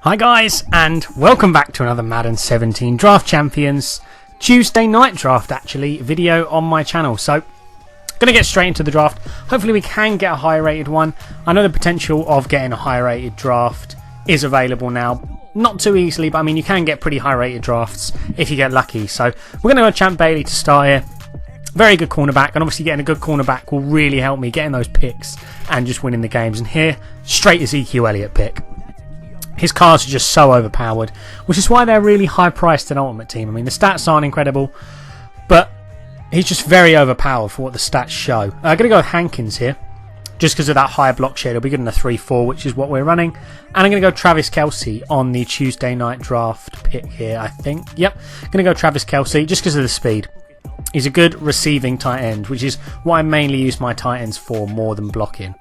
Hi guys, and welcome back to another Madden 17 Draft Champions Tuesday night draft video on my channel. So, gonna get straight into the draft. Hopefully we can get a high rated one. I know the potential of getting a high rated draft is available now. Not too easily, but I mean you can get pretty high rated drafts if you get lucky. So we're gonna go Champ Bailey to start here. Very good cornerback, and obviously getting a good cornerback will really help me getting those picks and just winning the games. And here, straight Ezekiel Elliott pick. His cards are just so overpowered, which is why they're really high priced in Ultimate Team. I mean, the stats aren't incredible, but he's just very overpowered for what the stats show. I'm going to go with Hankins here, just because of that higher block share. He'll be good in a 3-4, which is what we're running. And I'm going to go Travis Kelce on the Tuesday night draft pick here, I think. Yep, I'm going to go Travis Kelce just because of the speed. He's a good receiving tight end, which is what I mainly use my tight ends for more than blocking.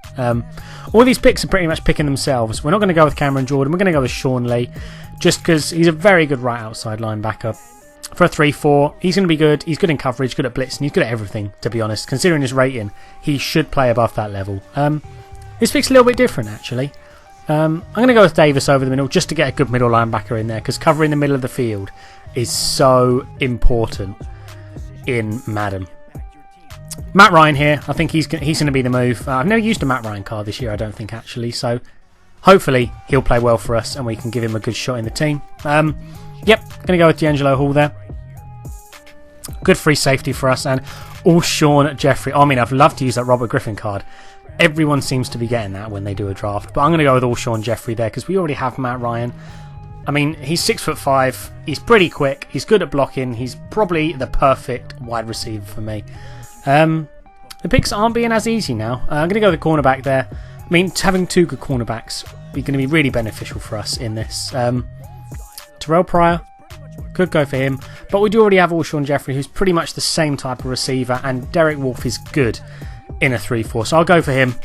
All these picks are pretty much picking themselves. We're not going to go with Cameron Jordan. We're going to go with Sean Lee, just because he's a very good right outside linebacker. For a 3-4, he's going to be good. He's good in coverage, good at blitzing. He's good at everything, to be honest. Considering his rating, he should play above that level. This pick's a little bit different, actually. I'm going to go with Davis over the middle, just to get a good middle linebacker in there, because covering the middle of the field is so important in Madden. Matt Ryan here. I think he's going to be the move. I've never used a Matt Ryan card this year, I don't think, actually. So hopefully he'll play well for us and we can give him a good shot in the team. Yep, going to go with D'Angelo Hall there. Good free safety for us. And all Sean Jeffrey. I mean, I've loved to use that Robert Griffin card. Everyone seems to be getting that when they do a draft. But I'm going to go with all Sean Jeffrey there because we already have Matt Ryan. I mean, he's 6'5", he's pretty quick, he's good at blocking, he's probably the perfect wide receiver for me. The picks aren't being as easy now. I'm going to go with the cornerback there. I mean, having two good cornerbacks is going to be really beneficial for us in this. Terrell Pryor, could go for him, but we do already have Alshon Jeffrey, who's pretty much the same type of receiver, and Derek Wolfe is good in a 3-4, so I'll go for him,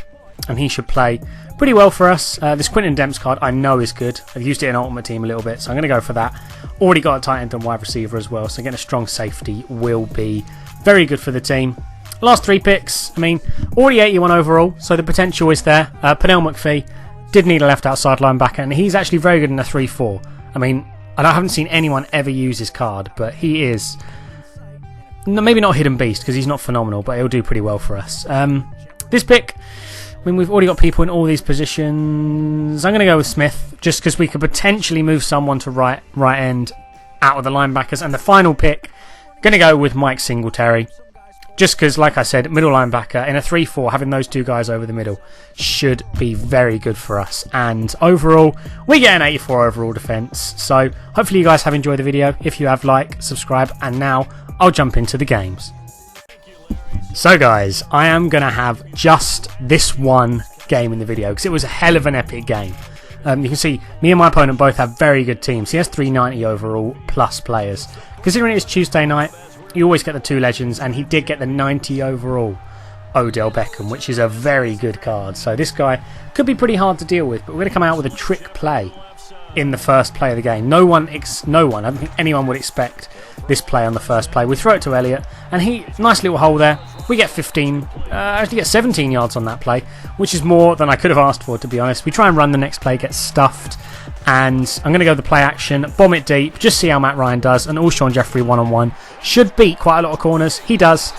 and he should play pretty well for us. This Quinton Demps card I know is good. I've used it in Ultimate Team a little bit, so I'm going to go for that. Already got a tight end and wide receiver as well, so getting a strong safety will be very good for the team. Last three picks, I mean, already 81 overall, so the potential is there. Pernell McPhee did need a left outside linebacker, and he's actually very good in a 3-4. I mean, I haven't seen anyone ever use his card, but he is maybe not a hidden beast because he's not phenomenal, but he'll do pretty well for us. This pick, I mean, we've already got people in all these positions. I'm going to go with Smith, just because we could potentially move someone to right end out of the linebackers. And the final pick, going to go with Mike Singletary, just because, like I said, middle linebacker in a 3-4, having those two guys over the middle should be very good for us. And overall, we get an 84 overall defense. So hopefully you guys have enjoyed the video. If you have, like, subscribe, and now I'll jump into the games. So guys, I am going to have just this one game in the video because it was a hell of an epic game. You can see me and my opponent both have very good teams. He has 390 overall plus players. Considering it's Tuesday night, you always get the two legends, and he did get the 90 overall Odell Beckham, which is a very good card. So this guy could be pretty hard to deal with, but we're going to come out with a trick play in the first play of the game. No one, I don't think anyone would expect this play on the first play. We throw it to Elliott, and nice little hole there. We get 15, actually get 17 yards on that play, which is more than I could have asked for, to be honest. We try and run the next play, get stuffed, and I'm going to go the play action, bomb it deep, just see how Matt Ryan does, and Alshon Jeffrey one-on-one should beat quite a lot of corners. He does,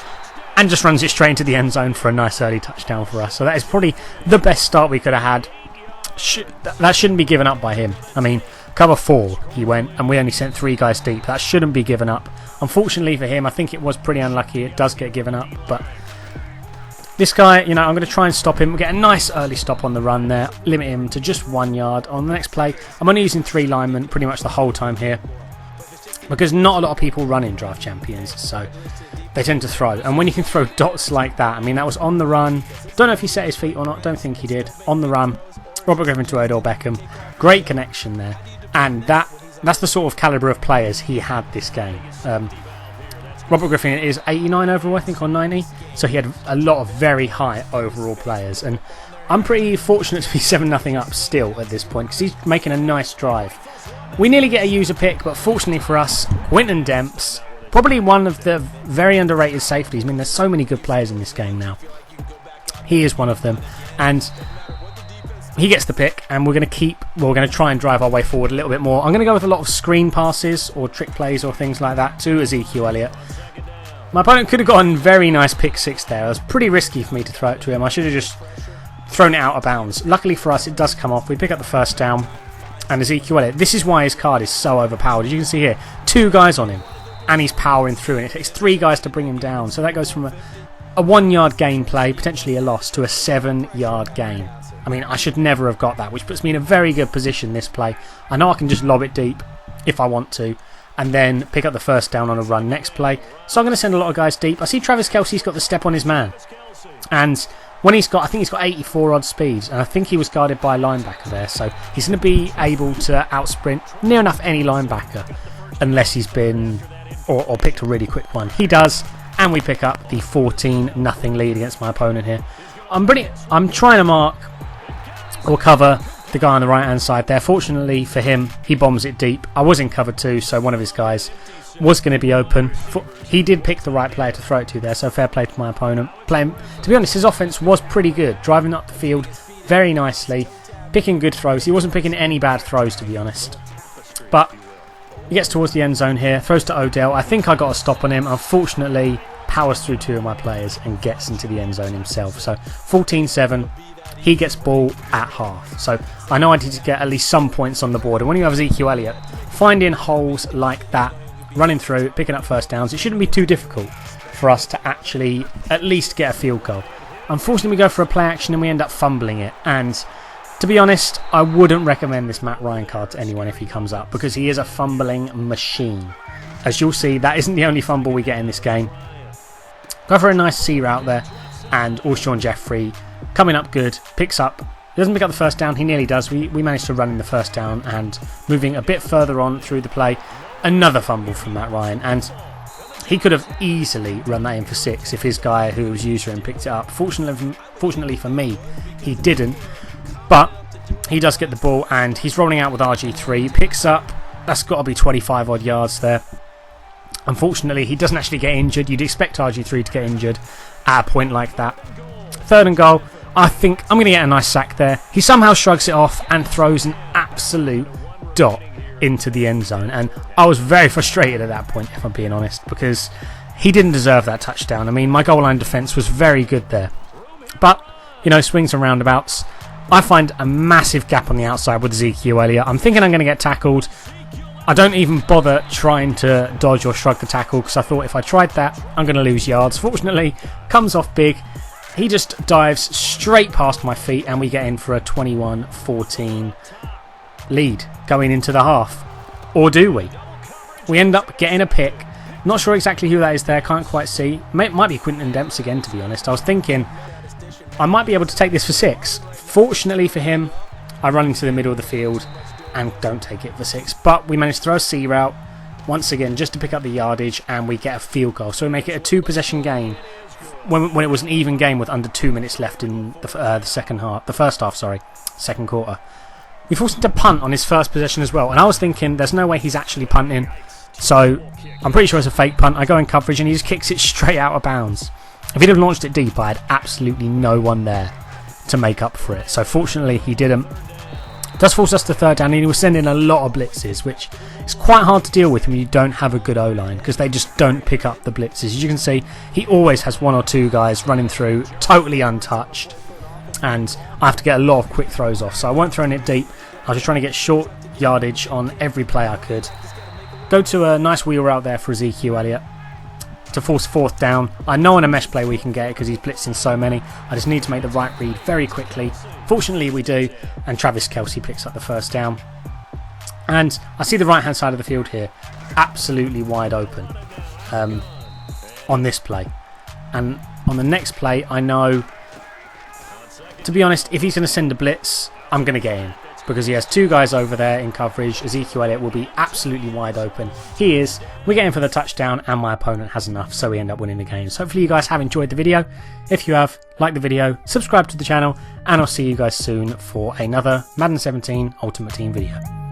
and just runs it straight into the end zone for a nice early touchdown for us. So that is probably the best start we could have had. That shouldn't be given up by him. I mean, cover 4 he went, and we only sent 3 guys deep. That shouldn't be given up. Unfortunately for him, I think it was pretty unlucky. It does get given up, but this guy, you know, I'm going to try and stop him. We'll get a nice early stop on the run there, limit him to just 1 yard. On the next play, I'm only using 3 linemen pretty much the whole time here because not a lot of people run in Draft Champions, so they tend to throw. And when you can throw dots like that, I mean, that was on the run. Don't know if he set his feet or not. Don't think he did. On the run, Robert Griffin to Odell Beckham. Great connection there. And that's the sort of calibre of players he had this game. Robert Griffin is 89 overall, I think, or 90. So he had a lot of very high overall players. And I'm pretty fortunate to be 7-0 up still at this point because he's making a nice drive. We nearly get a user pick, but fortunately for us, Quinton Demps, probably one of the very underrated safeties. I mean, there's so many good players in this game now. He is one of them. And he gets the pick, and we're going to try and drive our way forward a little bit more. I'm going to go with a lot of screen passes or trick plays or things like that to Ezekiel Elliott. My opponent could have gotten very nice pick 6 there. It was pretty risky for me to throw it to him. I should have just thrown it out of bounds. Luckily for us, it does come off. We pick up the first down, and Ezekiel Elliott. This is why his card is so overpowered. As you can see here, 2 guys on him, and he's powering through, and it takes 3 guys to bring him down. So that goes from a 1-yard gain play, potentially a loss, to a 7-yard gain. I mean, I should never have got that, which puts me in a very good position this play. I know I can just lob it deep if I want to, and then pick up the first down on a run next play. So I'm going to send a lot of guys deep. I see Travis Kelce's got the step on his man. And when I think he's got 84 odd speeds, and I think he was guarded by a linebacker there. So he's going to be able to outsprint near enough any linebacker, unless he's been, or picked a really quick one. He does, and we pick up the 14-0 lead against my opponent here. I'm trying to mark or cover the guy on the right hand side there. Fortunately for him, he bombs it deep. I was in cover 2, so one of his guys was going to be open. He did pick the right player to throw it to there, so fair play to my opponent. To be honest, his offense was pretty good, driving up the field very nicely, picking good throws. He wasn't picking any bad throws, to be honest. But he gets towards the end zone here, throws to Odell. I think I got a stop on him. Unfortunately, powers through 2 of my players and gets into the end zone himself. So 14-7. He gets ball at half. So I know I need to get at least some points on the board. And when you have Ezekiel Elliott finding holes like that, running through, picking up first downs, it shouldn't be too difficult for us to actually at least get a field goal. Unfortunately, we go for a play action and we end up fumbling it. And to be honest, I wouldn't recommend this Matt Ryan card to anyone if he comes up, because he is a fumbling machine. As you'll see, that isn't the only fumble we get in this game. Go for a nice C route there, and Alshon Jeffrey coming up good, picks up. He doesn't pick up the first down, he nearly does. We managed to run in the first down, and moving a bit further on through the play, another fumble from Matt Ryan, and he could have easily run that in for 6 if his guy who was user him picked it up. Fortunately for me, he didn't, but he does get the ball, and he's rolling out with RG3, picks up, that's got to be 25 odd yards there. Unfortunately, he doesn't actually get injured. You'd expect RG3 to get injured at a point like that. 3rd and goal. I think I'm going to get a nice sack there. He somehow shrugs it off and throws an absolute dot into the end zone. And I was very frustrated at that point, if I'm being honest, because he didn't deserve that touchdown. I mean, my goal line defence was very good there. But, you know, swings and roundabouts. I find a massive gap on the outside with Ezekiel Elliott. I'm thinking I'm going to get tackled. I don't even bother trying to dodge or shrug the tackle, because I thought if I tried that, I'm going to lose yards. Fortunately, comes off big. He just dives straight past my feet, and we get in for a 21-14 lead going into the half. Or do we? We end up getting a pick. Not sure exactly who that is there, can't quite see. Might be Quinton Dempsey again, to be honest. I was thinking I might be able to take this for 6. Fortunately for him, I run into the middle of the field and don't take it for 6. But we managed to throw a C route once again just to pick up the yardage, and we get a field goal. So we make it a 2-possession game when it was an even game with under 2 minutes left in the first half, second quarter. We forced him to punt on his first possession as well, and I was thinking there's no way he's actually punting, so I'm pretty sure it's a fake punt. I go in coverage and he just kicks it straight out of bounds. If he'd have launched it deep, I had absolutely no one there to make up for it. So fortunately he didn't. It does force us to 3rd down, and he was sending a lot of blitzes, which is quite hard to deal with when you don't have a good O-line, because they just don't pick up the blitzes. As you can see, he always has 1 or 2 guys running through, totally untouched, and I have to get a lot of quick throws off. So I weren't throwing it deep. I was just trying to get short yardage on every play I could. Go to a nice wheel route there for Ezekiel Elliott to force 4th down. I know on a mesh play we can get it because he's blitzing so many. I just need to make the right read very quickly. Fortunately we do, and Travis Kelce picks up the first down. And I see the right hand side of the field here absolutely wide open on this play. And on the next play, I know, to be honest, if he's going to send a blitz, I'm going to get in, because he has 2 guys over there in coverage. Ezekiel Elliott will be absolutely wide open. He is. We get in for the touchdown, and my opponent has enough, so we end up winning the game. So hopefully you guys have enjoyed the video. If you have, like the video, subscribe to the channel, and I'll see you guys soon for another Madden 17 Ultimate Team video.